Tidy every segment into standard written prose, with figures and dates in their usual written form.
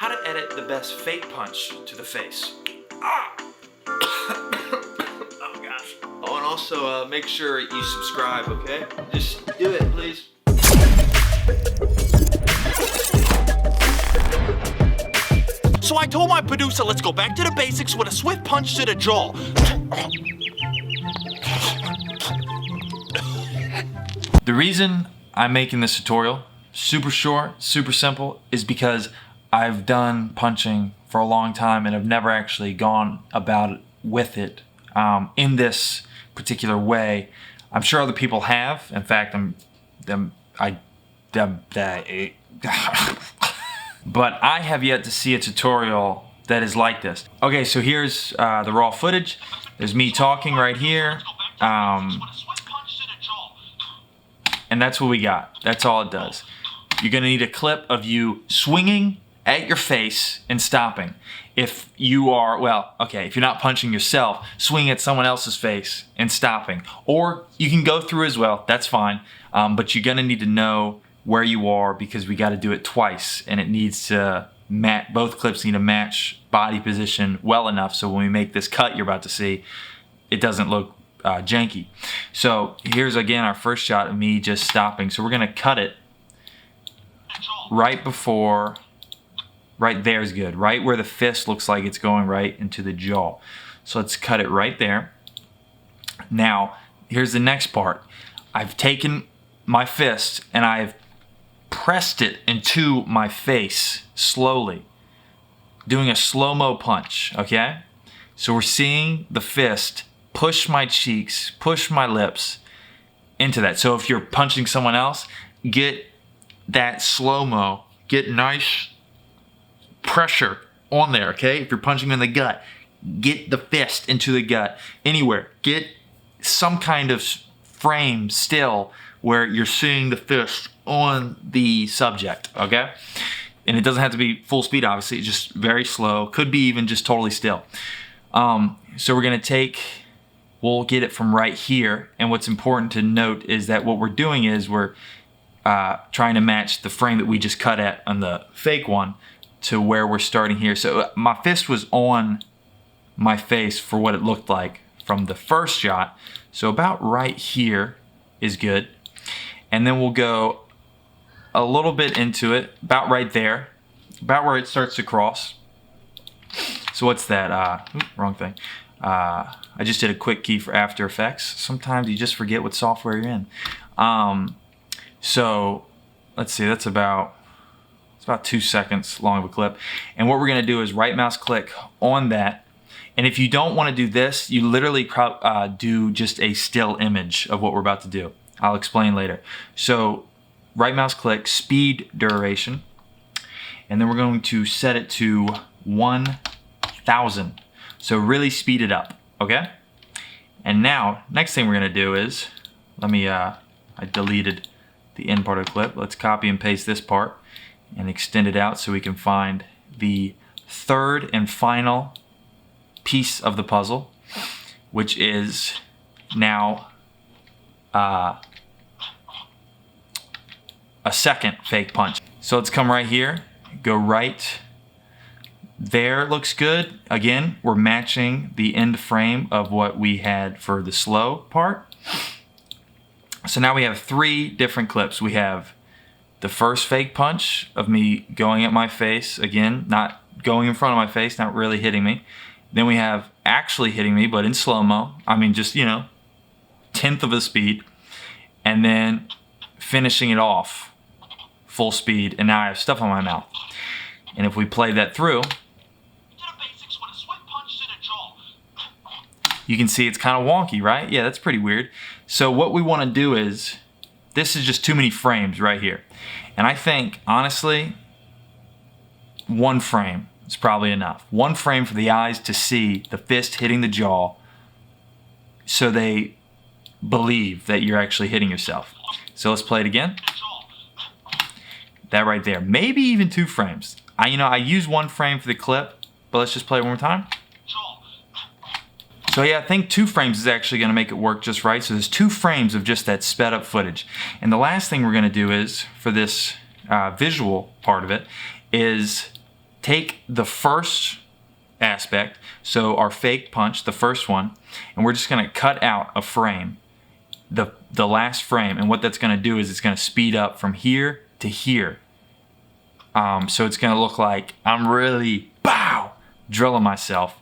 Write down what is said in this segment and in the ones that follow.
how to edit the best fake punch to the face. Ah! Oh gosh. Oh, and also make sure you subscribe, okay? Just do it, please. So I told my producer, let's go back to the basics with a swift punch to the jaw. The reason I'm making this tutorial super short, super simple, is because I've done punching for a long time and I've never actually gone about it with it in this particular way. I'm sure other people have. In fact, but I have yet to see a tutorial that is like this. Okay, so here's the raw footage. There's me talking right here. And that's what we got. That's all it does. You're gonna need a clip of you swinging at your face and stopping. If you are, well, okay, if you're not punching yourself, swing at someone else's face and stopping. Or you can go through as well, that's fine. But you're gonna need to know where you are because we gotta do it twice and it needs to match, both clips need to match body position well enough so when we make this cut you're about to see, it doesn't look janky. So here's again our first shot of me just stopping. So we're gonna cut it right before, right there is good, right where the fist looks like it's going right into the jaw. So let's cut it right there. Now here's the next part. I've taken my fist and I've pressed it into my face slowly, doing a slow-mo punch, okay? So we're seeing the fist push my cheeks, push my lips into that. So if you're punching someone else, get that slow-mo, get nice pressure on there, okay? If you're punching in the gut, get the fist into the gut, anywhere. Get some kind of frame still where you're seeing the fist on the subject, okay? And it doesn't have to be full speed, obviously, it's just very slow. Could be even just totally still. So we're gonna take, we'll get it from right here, and what's important to note is that what we're doing is we're trying to match the frame that we just cut at on the fake one to where we're starting here. So my fist was on my face for what it looked like from the first shot. So about right here is good. And then we'll go a little bit into it, about right there, about where it starts to cross. So what's that? Wrong thing. I just did a quick key for After Effects. Sometimes you just forget what software you're in. So let's see, that's about, it's about 2 seconds long of a clip. And what we're gonna do is right mouse click on that. And if you don't wanna do this, you literally do just a still image of what we're about to do. I'll explain later. So right mouse click, speed duration, and then we're going to set it to 1000. So really speed it up, okay? And now, next thing we're gonna do is, let me, I deleted the end part of the clip. Let's copy and paste this part and extend it out so we can find the third and final piece of the puzzle, which is now a second fake punch. So let's come right here, go right there, looks good. Again, we're matching the end frame of what we had for the slow part. So now we have 3 different clips. We have the first fake punch of me going at my face, again, not going in front of my face, not really hitting me. Then we have actually hitting me, but in slow-mo. I mean, just, you know, 1/10 of the speed. And then finishing it off full speed, and now I have stuff on my mouth. And if we play that through, you can see it's kind of wonky, right? Yeah, that's pretty weird. So what we want to do is, this is just too many frames right here. And I think, honestly, 1 frame is probably enough. 1 frame for the eyes to see the fist hitting the jaw so they believe that you're actually hitting yourself. So let's play it again. That right there, maybe even 2 frames. I use 1 frame for the clip, but let's just play it one more time. So yeah, I think 2 frames is actually gonna make it work just right. So there's 2 frames of just that sped up footage. And the last thing we're gonna do is, for this visual part of it, is take the first aspect, so our fake punch, the first one, and we're just gonna cut out a frame, the last frame, and what that's gonna do is it's gonna speed up from here to here. So it's gonna look like I'm really, bow, drilling myself.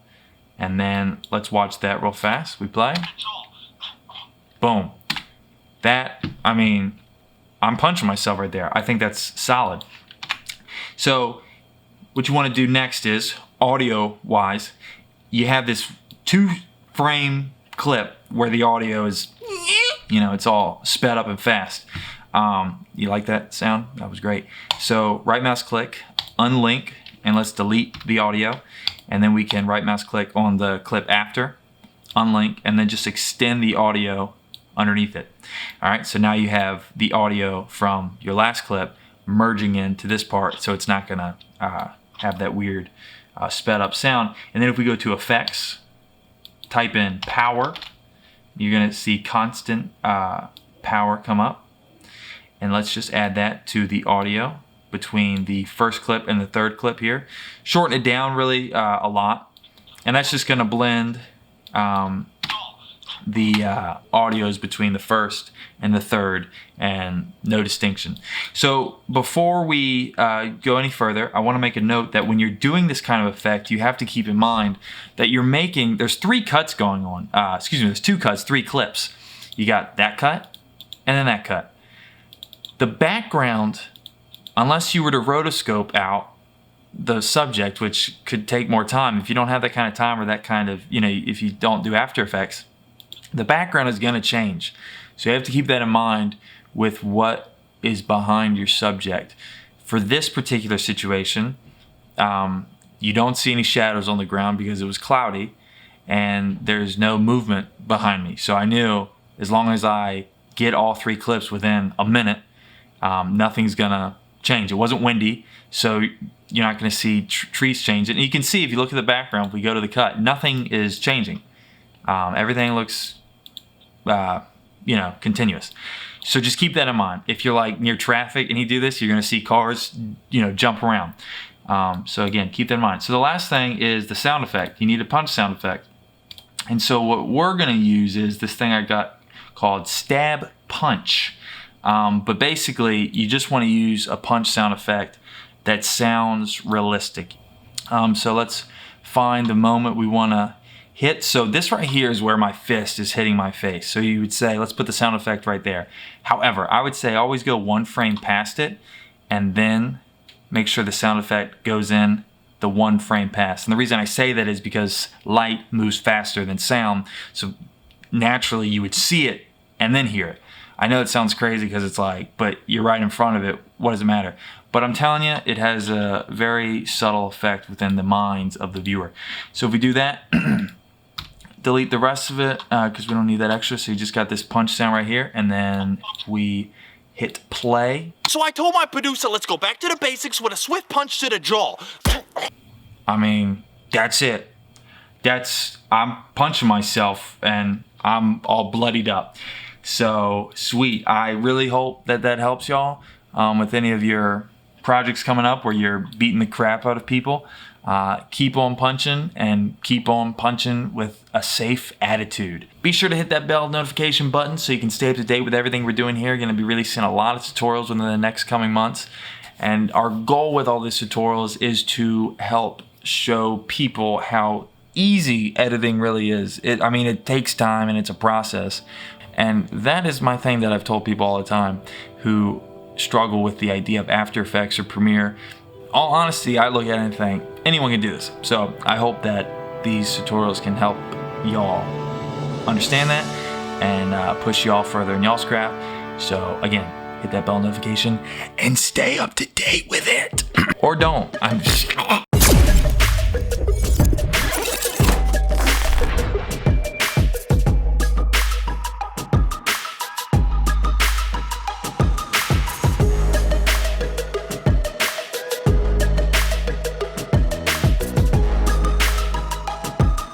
And then let's watch that real fast. We play. Boom. That, I mean, I'm punching myself right there. I think that's solid. So what you want to do next is, audio-wise, you have this 2-frame clip where the audio is, you know, it's all sped up and fast. You like that sound? That was great. So right mouse click, unlink, and let's delete the audio. And then we can right mouse click on the clip after, unlink, and then just extend the audio underneath it. All right, so now you have the audio from your last clip merging into this part, so it's not gonna have that weird sped up sound. And then if we go to effects, type in power, you're gonna see constant power come up. And let's just add that to the audio between the first clip and the third clip here. Shorten it down really a lot. And that's just gonna blend the audios between the first and the third, and no distinction. So before we go any further, I wanna make a note that when you're doing this kind of effect, you have to keep in mind that you're making, there's 3 cuts going on. There's 2 cuts, 3 clips. You got that cut, and then that cut. The background, unless you were to rotoscope out the subject, which could take more time, if you don't have that kind of time or that kind of, you know, if you don't do After Effects, the background is gonna change. So you have to keep that in mind with what is behind your subject. For this particular situation, you don't see any shadows on the ground because it was cloudy, and there's no movement behind me. So I knew as long as I get all 3 clips within a minute, nothing's gonna change. It wasn't windy, so you're not gonna see trees change. And you can see if you look at the background, if we go to the cut, nothing is changing. Everything looks, you know, continuous. So just keep that in mind. If you're like near traffic and you do this, you're gonna see cars, you know, jump around. So again, keep that in mind. So the last thing is the sound effect. You need a punch sound effect. And so what we're gonna use is this thing I got called Stab Punch. But basically, you just want to use a punch sound effect that sounds realistic. So let's find the moment we want to hit. So this right here is where my fist is hitting my face. So you would say, let's put the sound effect right there. However, I would say always go 1 frame past it, and then make sure the sound effect goes in the 1 frame past. And the reason I say that is because light moves faster than sound. So naturally, you would see it and then hear it. I know it sounds crazy because it's like, but you're right in front of it. What does it matter? But I'm telling you, it has a very subtle effect within the minds of the viewer. So if we do that, delete the rest of it because we don't need that extra. So you just got this punch sound right here. And then we hit play. So I told my producer, let's go back to the basics with a swift punch to the jaw. I mean, that's it. I'm punching myself and I'm all bloodied up. So sweet. I really hope that that helps y'all with any of your projects coming up where you're beating the crap out of people. Keep on punching, and keep on punching with a safe attitude. Be sure to hit that bell notification button so you can stay up to date with everything we're doing here. We're going to be releasing a lot of tutorials within the next coming months. And our goal with all these tutorials is to help show people how easy editing really is. I mean, it takes time and it's a process. And that is my thing that I've told people all the time who struggle with the idea of After Effects or Premiere. All honesty, I look at it and think, anyone can do this. So I hope that these tutorials can help y'all understand that and push y'all further in y'all's craft. So again, hit that bell notification and stay up to date with it. Or don't. I'm just